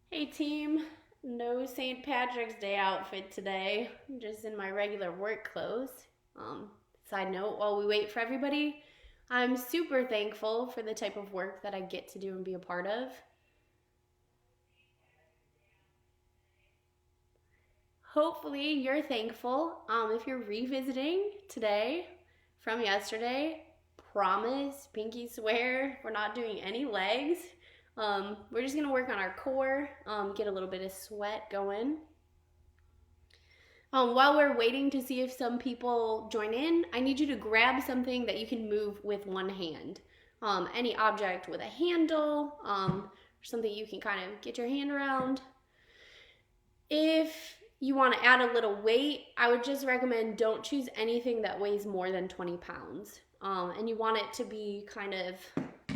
Hey team, no St. Patrick's Day outfit today. I'm just in my regular work clothes. Side note, while we wait for everybody, I'm super thankful for the type of work that I get to do and be a part of. Hopefully you're thankful. If you're revisiting today from yesterday, promise, pinky swear, we're not doing any legs. We're just gonna work on our core, get a little bit of sweat going. While we're waiting to see if some people join in, I need you to grab something that you can move with one hand. Any object with a handle, or something you can kind of get your hand around. If you want to add a little weight, I would just recommend don't choose anything that weighs more than 20 pounds. And you want it to be kind of,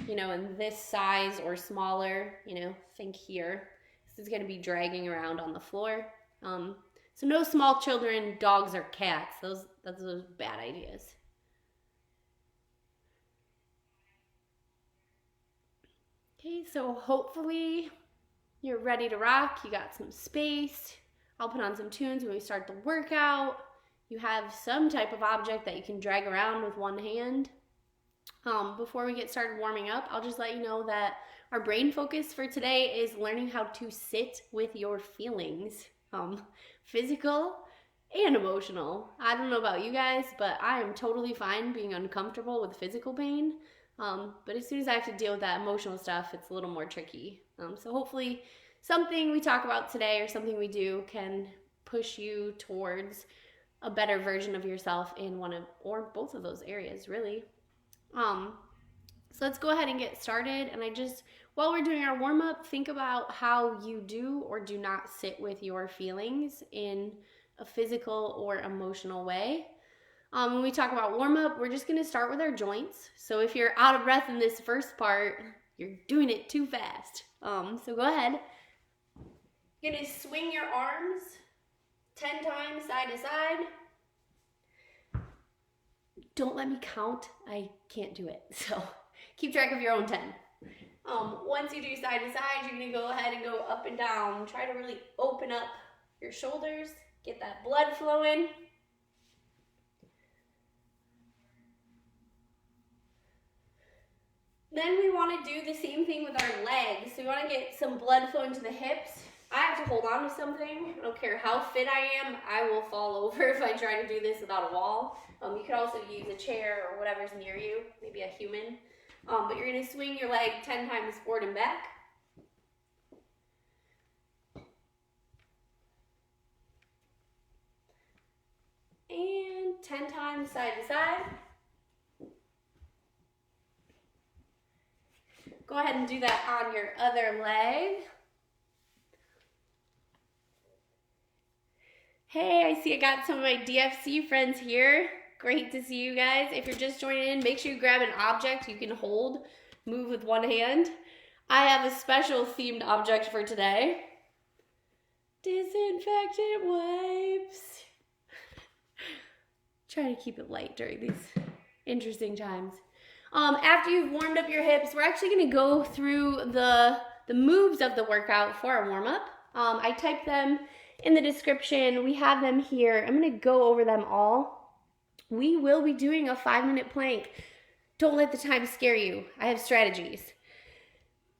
in this size or smaller, think here. This is going to be dragging around on the floor. So no small children, dogs, or cats. That's those bad ideas. Okay, so hopefully you're ready to rock. You got some space. I'll put on some tunes when we start the workout. You have some type of object that you can drag around with one hand. Before we get started warming up, I'll just let you know that our brain focus for today is learning how to sit with your feelings, physical and emotional. I don't know about you guys, but I am totally fine being uncomfortable with physical pain. But as soon as I have to deal with that emotional stuff, it's a little more tricky. So hopefully something we talk about today or something we do can push you towards a better version of yourself in one of or both of those areas, really. So let's go ahead and get started. And while we're doing our warm up, think about how you do or do not sit with your feelings in a physical or emotional way. When we talk about warm up, we're just going to start with our joints. So if you're out of breath in this first part, you're doing it too fast. So go ahead. You're going to swing your arms 10 times side to side. Don't let me count. I can't do it. So keep track of your own 10. Once you do side to side, you're going to go ahead and go up and down. Try to really open up your shoulders. Get that blood flowing. Then we want to do the same thing with our legs. So we want to get some blood flowing to the hips. I have to hold on to something. I don't care how fit I am. I will fall over if I try to do this without a wall. You could also use a chair or whatever's near you, maybe a human. But you're going to swing your leg 10 times forward and back. And 10 times side to side. Go ahead and do that on your other leg. Hey, I see I got some of my DFC friends here. Great to see you guys. If you're just joining in, make sure you grab an object you can hold, move with one hand. I have a special themed object for today. Disinfectant wipes. Try to keep it light during these interesting times. After you've warmed up your hips, we're actually going to go through the moves of the workout for our warm-up. I typed them in the description. We have them here. I'm going to go over them all. We will be doing a 5-minute plank. Don't let the time scare you. I have strategies.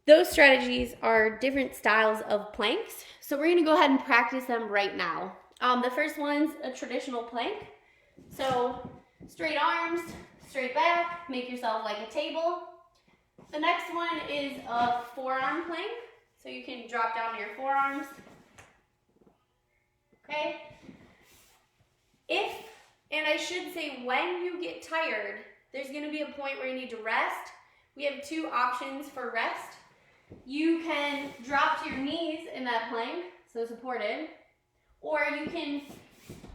Those strategies are different styles of planks. So we're going to go ahead and practice them right now. The first one's a traditional plank. So straight arms, straight back, make yourself like a table. The next one is a forearm plank. So you can drop down to your forearms. Okay? And I should say when you get tired, there's going to be a point where you need to rest. We have two options for rest. You can drop to your knees in that plank, so supported, or you can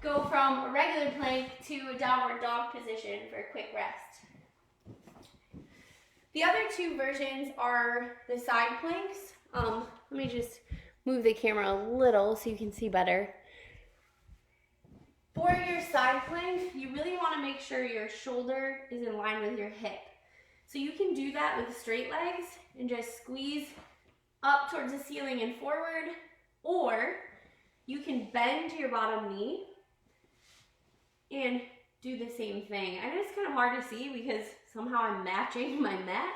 go from a regular plank to a downward dog position for a quick rest. The other two versions are the side planks. Let me just move the camera a little so you can see better. For your side plank, you really want to make sure your shoulder is in line with your hip. So you can do that with straight legs and just squeeze up towards the ceiling and forward, or you can bend to your bottom knee and do the same thing. I know it's kind of hard to see because somehow I'm matching my mat,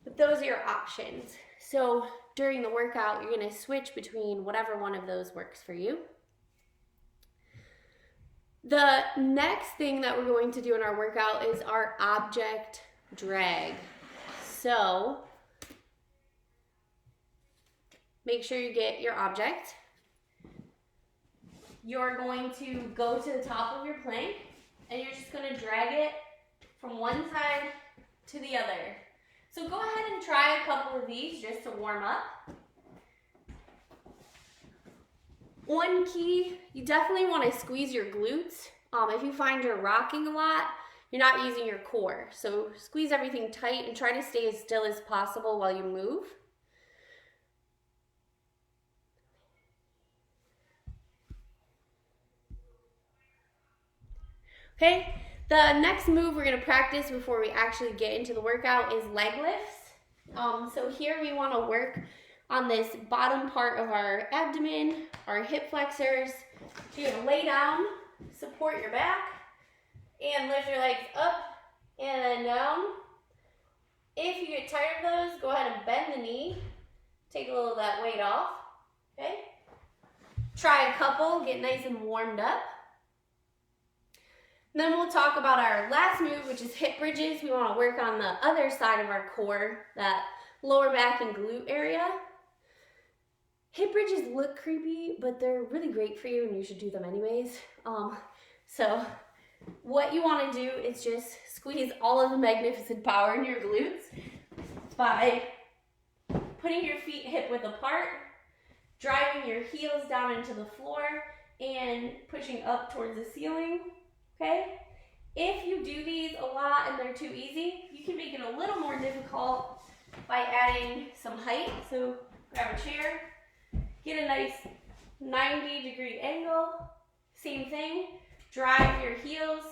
but those are your options. So during the workout, you're going to switch between whatever one of those works for you. The next thing that we're going to do in our workout is our object drag. So make sure you get your object. You're going to go to the top of your plank and you're just going to drag it from one side to the other. So go ahead and try a couple of these just to warm up. One key, you definitely want to squeeze your glutes. If you find you're rocking a lot, you're not using your core. So squeeze everything tight and try to stay as still as possible while you move. Okay, the next move we're going to practice before we actually get into the workout is leg lifts. So here we want to work on this bottom part of our abdomen, our hip flexors. So you're going to lay down, support your back, and lift your legs up and then down. If you get tired of those, go ahead and bend the knee. Take a little of that weight off, okay? Try a couple, get nice and warmed up. Then we'll talk about our last move, which is hip bridges. We want to work on the other side of our core, that lower back and glute area. Hip bridges look creepy, but they're really great for you and you should do them anyways. So what you want to do is just squeeze all of the magnificent power in your glutes by putting your feet hip width apart, driving your heels down into the floor, and pushing up towards the ceiling. Okay? If you do these a lot and they're too easy, you can make it a little more difficult by adding some height. So grab a chair, get a nice 90-degree angle. Same thing, drive your heels,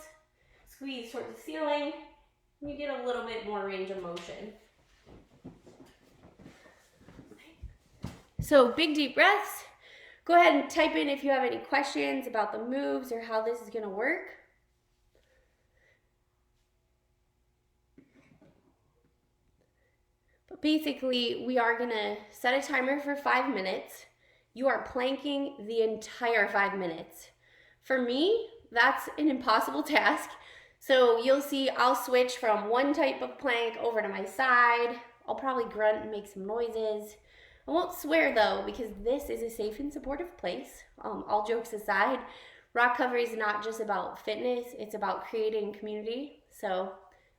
squeeze towards the ceiling, and you get a little bit more range of motion. So big deep breaths. Go ahead and type in if you have any questions about the moves or how this is going to work. But basically, we are going to set a timer for 5 minutes. You are planking the entire 5 minutes. For me, that's an impossible task. So you'll see I'll switch from one type of plank over to my side. I'll probably grunt and make some noises. I won't swear though, because this is a safe and supportive place. All jokes aside, ROCovery is not just about fitness, it's about creating community. So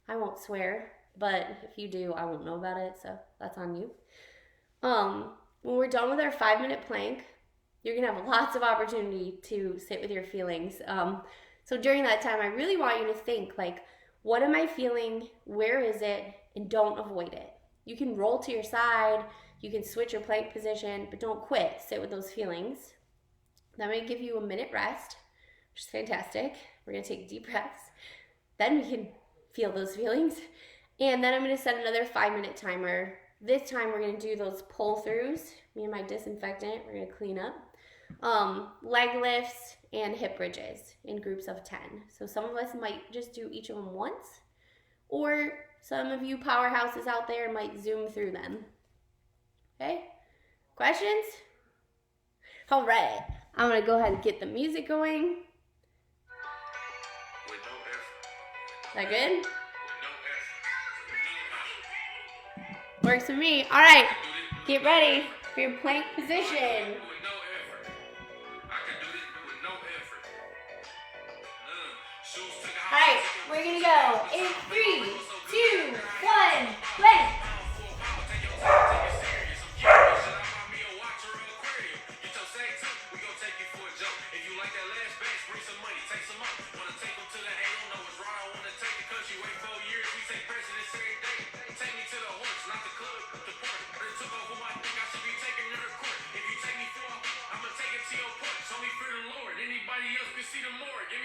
I won't swear, but if you do, I won't know about it, so that's on you. When we're done with our 5 minute plank, you're gonna have lots of opportunity to sit with your feelings. So during that time, I really want you to think like, what am I feeling? Where is it? And don't avoid it. You can roll to your side, you can switch your plank position, but don't quit. Sit with those feelings. Then I'm gonna give you a minute rest, which is fantastic. We're gonna take deep breaths. Then we can feel those feelings. And then I'm gonna set another 5 minute timer. This time we're gonna do those pull throughs. Me and my disinfectant, we're gonna clean up. Leg lifts and hip bridges in groups of 10. So some of us might just do each of them once, or some of you powerhouses out there might zoom through them. Okay? Questions? All right. I'm going to go ahead and get the music going. Is that good? Works for me. All right. Get ready for your plank position. All right. We're going to go in 3, 2, 1, plank.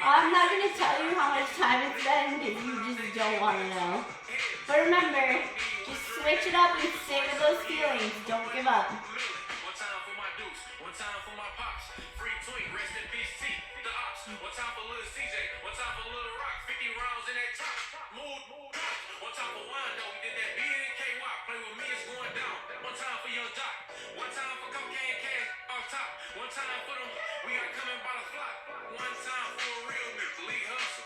I'm not going to tell you how much time it's been because you just don't want to know. But remember, just switch it up and stay with those feelings. Don't give up. One time for my deuce, one time for my pops. Free tweet, rest in peace, T, the ops. One time for little CJ, one time for little Rock. 50 rounds in that top. Move. One time for Wando, we did that BNKY. Play with me, it's going down. One time for Young Jock. One time for cocaine cash off top. One time for them, we got coming by the flock. One time for a real nigga, Lee Hustle.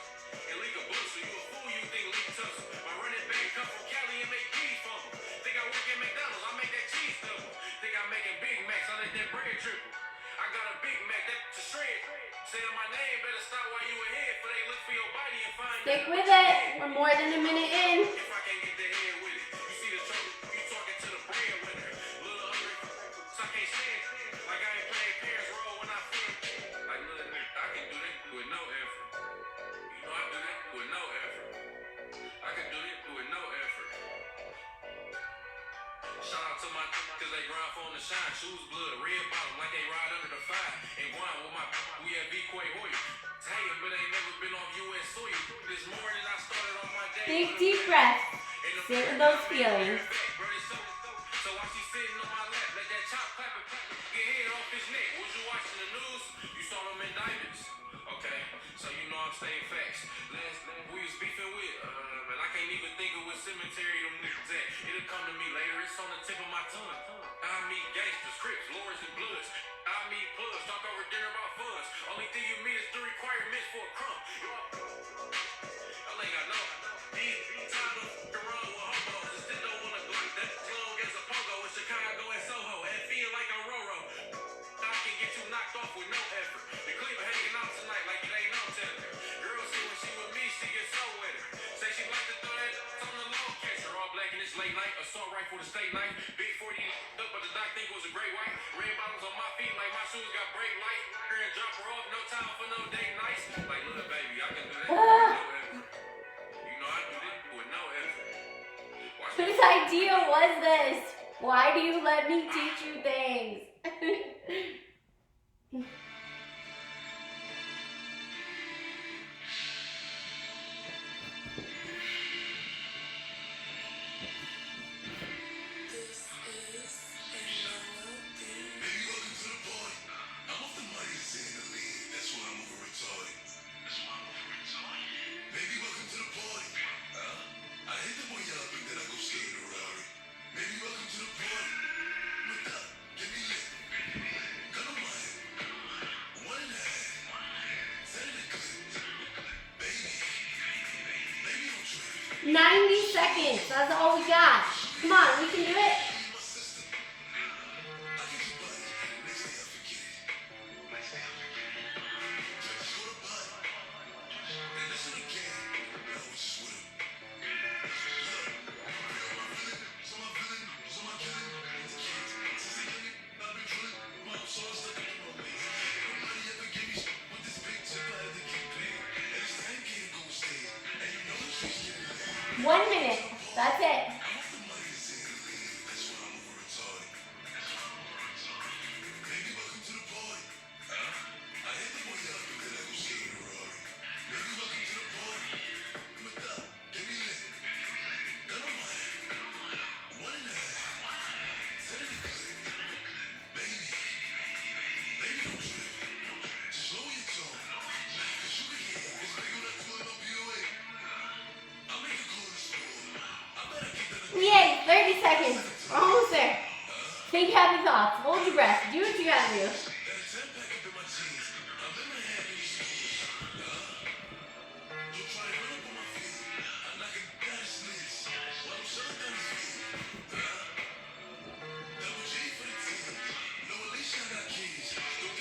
And Lee Caboose, you a fool, you think Lee Tussle. My running back come from Cali and make keys for him. Think I work at McDonald's, I make that cheese double. Think I'm making Big Macs, I let that bread triple. I got a Big Mac, that's a shred. Saying my name, better stop while you ahead. For they look for your body and find Stick with it. We're more than a minute in. if I can't get the head with it. You see the trouble, you talking to the breadwinner. Little hungry, so I can't stand. Like I ain't playing parents role when I feel. Like little nigga, I can do that with no effort. You know I do that with no effort. I can do it with no effort. Shout out to my cause they grind for them to shine. Shoes blood, red bottom like they ride under the fire. And grind with my we at V-Quay Hoyer. Tayin', but ain't never been off U.S. soil. This morning I started on my day. Big deep breath. Sit with those feelings. So while she's sitting on my lap, let that chop clap and get head off his neck. Was you watching the news? You saw them indictments. Okay, so you know I'm staying facts. We was beefing with, and I can't even think of what cemetery them niggas at. It'll come to me later, it's on the tip of my tongue. I meet gangsters, Crips, Lords, and Bloods. I meet plugs, talk over dinner about funds. Only thing you meet is the requirements for a crumb. Y'all ain't got no. These tired of f***ing around with hobos. And still don't wanna glock that long as a pogo in Chicago and Soho. And feel like a Roro. I can get you knocked off with no effort. The clip hanging out tonight like it ain't no telling. Girl say when she with me, she gets so wetter. Say she like to throw that on the low catcher. All black and it's late night. Assault rifle the state knife. Big 40 up, but the doc think it was a great white. Red bottoms on my feet like my shoes got brake light. Her and drop her off, no time for no date nights. Like little baby, I can do that with no effort. You know I do that with no effort. Watch Whose idea was this? Why do you let me teach you things? Seconds. That's all we got. Come on, we can do it. One minute. That's it. Yay, 30 seconds. We're almost there. Think happy thoughts. Hold your breath. Do what you gotta do.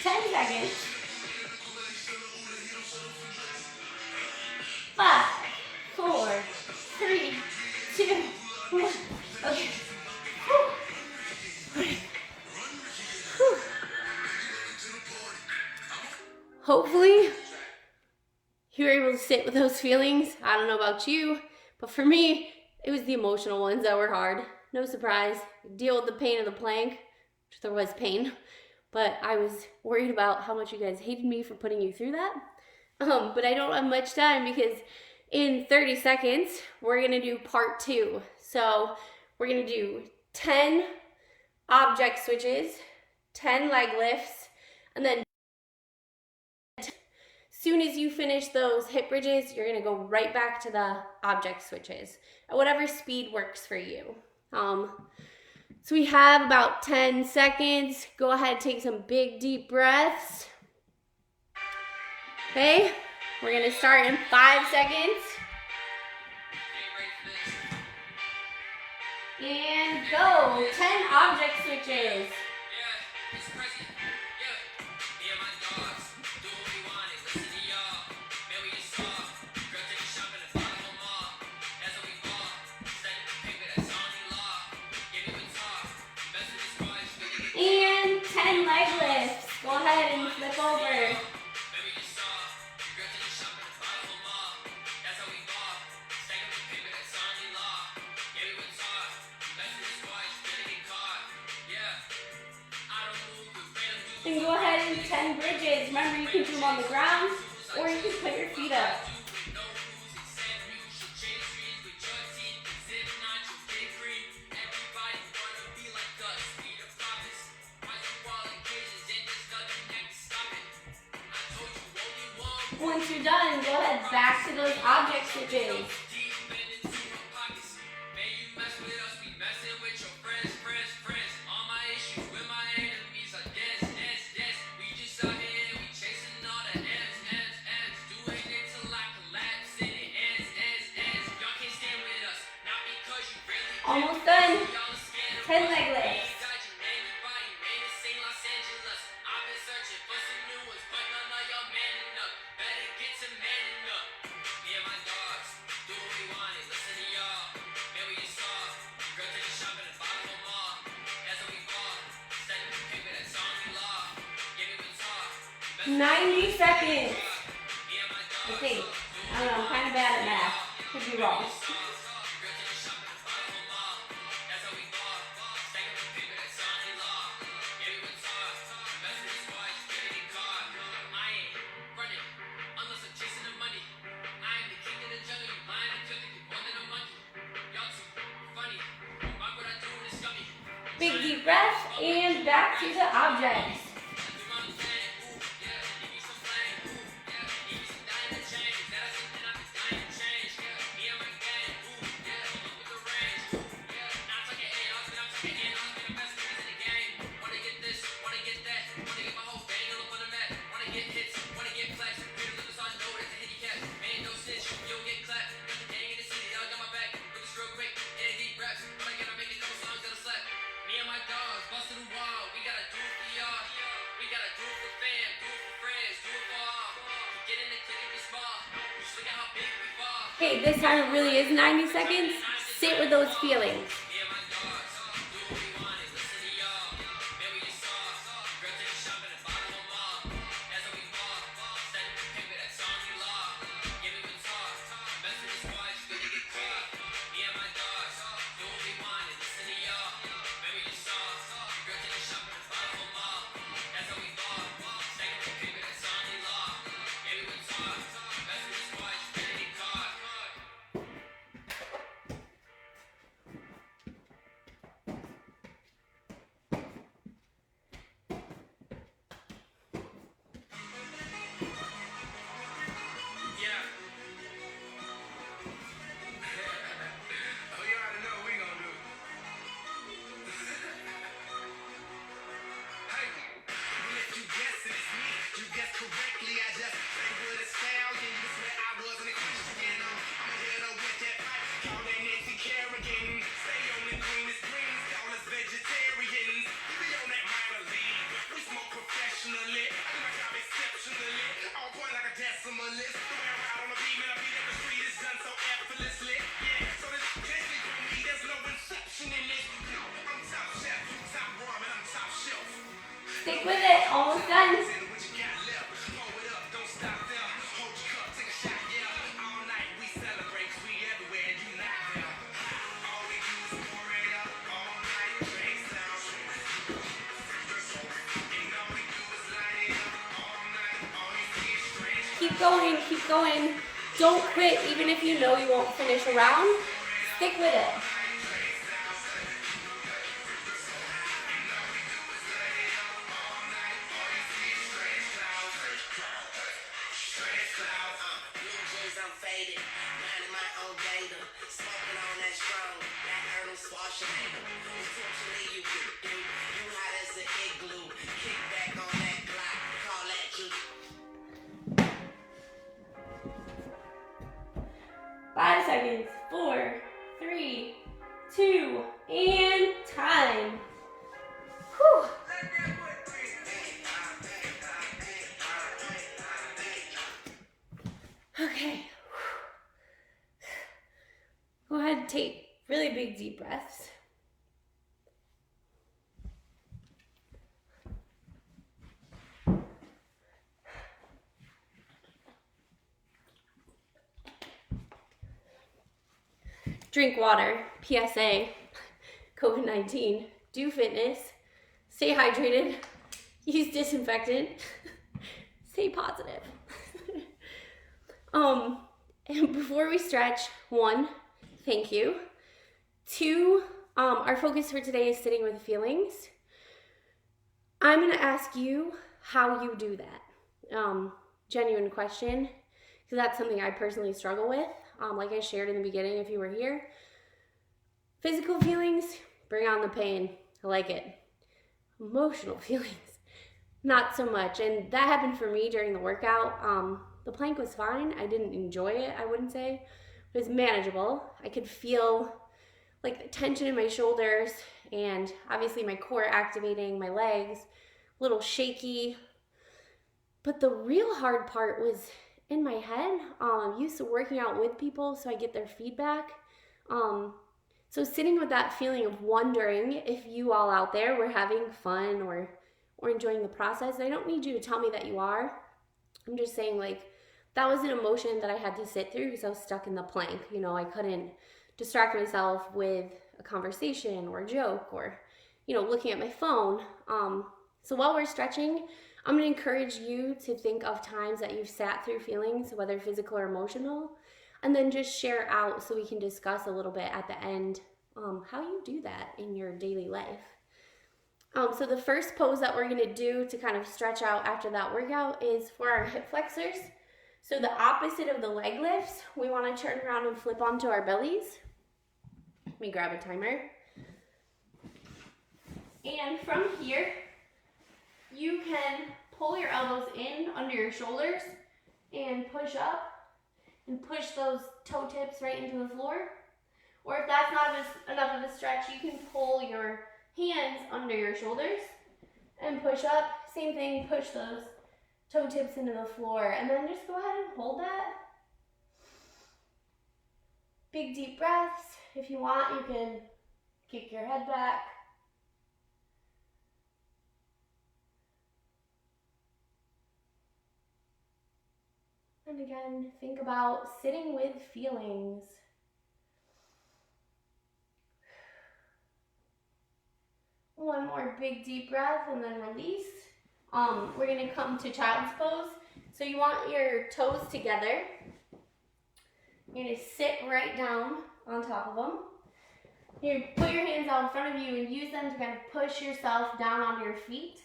Seconds. 5, 4, 3, 2, 1. Okay. Hopefully, you were able to sit with those feelings. I don't know about you, but for me, it was the emotional ones that were hard. No surprise. Deal with the pain of the plank, which there was pain. But I was worried about how much you guys hated me for putting you through that. But I don't have much time because in 30 seconds, we're gonna do part 2. So We're gonna do 10 object switches, 10 leg lifts, and then as soon as you finish those hip bridges, you're gonna go right back to the object switches at whatever speed works for you. So we have about 10 seconds. Go ahead, take some big deep breaths. Okay, we're gonna start in 5 seconds. And go, 10 object switches. And 10 leg lifts. Go ahead and flip over. And go ahead and 10 bridges. Remember, you can do them on the ground or you can put your feet up. Once you're done, go ahead back to those object switches. Almost done. 10 leg lifts. – 90 seconds. I think. I don't know, I'm kind of bad at math. Could be wrong. Big deep breath and back to the objects. Okay, this time it really is 90 seconds. Sit with those feelings. Stick with it, almost done. Keep going, keep going. Don't quit even if you know you won't finish a round. Stick with it. faded. Minding my own data. Smoking on that strong. That Arnold Schwarzenegger. Essentially you can do. You hot as an igloo. Kick back on that Glock. Call that you. 5 seconds. 4, 3, 2, and time. Whew. Okay. Go ahead and take really big deep breaths. Drink water. PSA. COVID-19. Do fitness. Stay hydrated. Use disinfectant. Stay positive. And before we stretch, 1, thank you. 2, our focus for today is sitting with feelings. I'm going to ask you how you do that. Genuine question, because that's something I personally struggle with. Like I shared in the beginning, if you were here. Physical feelings, bring on the pain. I like it. Emotional feelings, not so much. And that happened for me during the workout. The plank was fine. I didn't enjoy it, I wouldn't say. It was manageable. I could feel like the tension in my shoulders and obviously my core activating, my legs, a little shaky. But the real hard part was in my head. I'm used to working out with people so I get their feedback. So sitting with that feeling of wondering if you all out there were having fun or enjoying the process. I don't need you to tell me that you are. I'm just saying, like, that was an emotion that I had to sit through because I was stuck in the plank. You know, I couldn't distract myself with a conversation or a joke or, looking at my phone. So while we're stretching, I'm going to encourage you to think of times that you've sat through feelings, whether physical or emotional, and then just share out so we can discuss a little bit at the end how you do that in your daily life. So the first pose that we're going to do to kind of stretch out after that workout is for our hip flexors. So the opposite of the leg lifts, we want to turn around and flip onto our bellies. Let me grab a timer. And from here, you can pull your elbows in under your shoulders and push up and push those toe tips right into the floor. Or if that's not enough of a stretch, you can pull your hands under your shoulders and push up. Same thing, push those toe tips into the floor. And then just go ahead and hold that. Big deep breaths. If you want, you can kick your head back. And again, think about sitting with feelings. One more big deep breath and then release. We're going to come to child's pose. So you want your toes together. You're going to sit right down on top of them. You put your hands out in front of you and use them to kind of push yourself down onto your feet.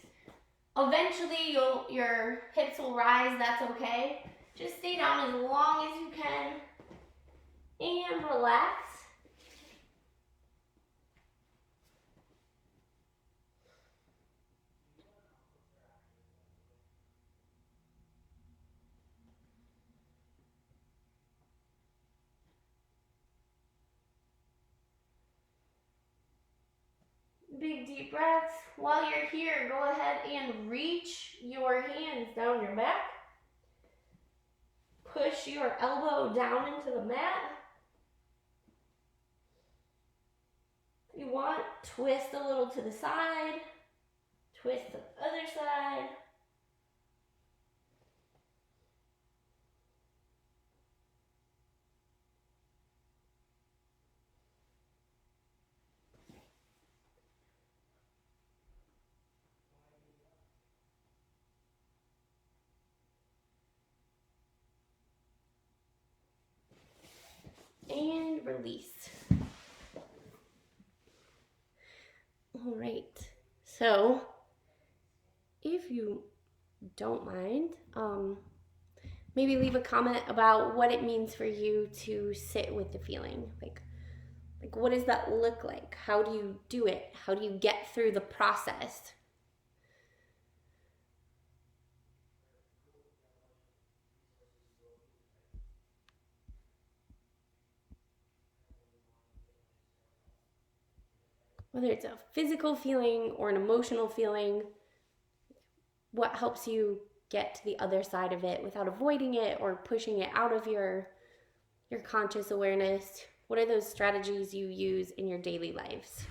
Eventually, your hips will rise. That's okay. Just stay down as long as you can and relax. Big deep breaths. While you're here, go ahead and reach your hands down your back. Push your elbow down into the mat. If you want, twist a little to the side. Twist to the other side. And release. All right. So, if you don't mind, Maybe leave a comment about what it means for you to sit with the feeling. Like what does that look like? How do you do it? How do you get through the process? Whether it's a physical feeling or an emotional feeling, what helps you get to the other side of it without avoiding it or pushing it out of your conscious awareness? What are those strategies you use in your daily lives?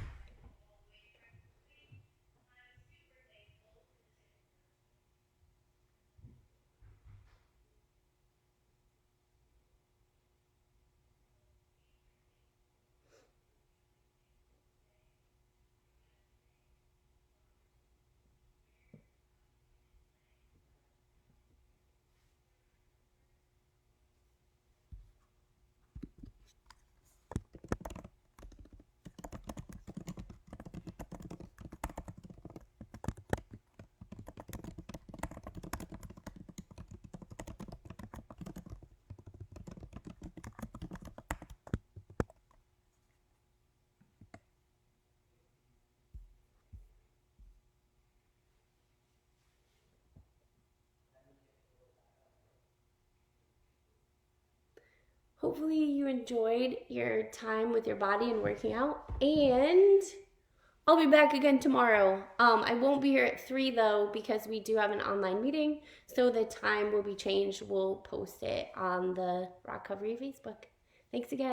Hopefully you enjoyed your time with your body and working out, and I'll be back again tomorrow. I won't be here at 3 though because we do have an online meeting, so the time will be changed. We'll post it on the ROCovery Facebook. Thanks again.